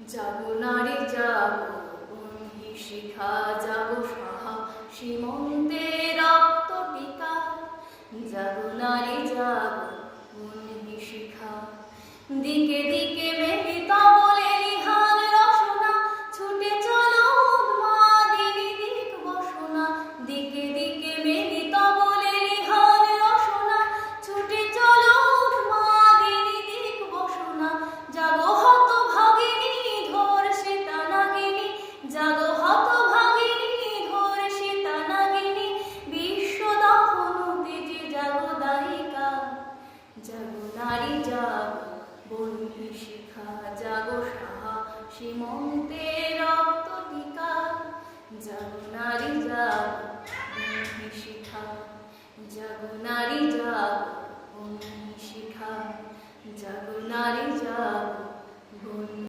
জাগো নারী জাগো বন্ধি শিখা জাগো সাহা সীমন্তে রক্ত টিকা জাগো নারী জাগো বন্ধি শিখা দিকে দিকে মেলিত বলে নিহাল রসনা ছুটে চলো উন্মাদিনী দিক বসনা দিকে দিকে মেলিত বলে নিহাল রসনা ছুটে চলো উন্মাদিনী দিক বসনা জাগো হত ভাগিনী ধর্ষিতা নাগিনী জাগো হত ভাগিনী ধর্ষিতা নাগিনী বিশ্ব দহনতে জাগো দায়িকা জাগো নারী জাগো বন্ধি শিখা জাগো সাহা সীমন্তে রক্ত টিকা জাগো নারী জাগো বন্ধি শিখা জাগো নারী জাগো বন্ধি শিখা জাগো নারী জাগো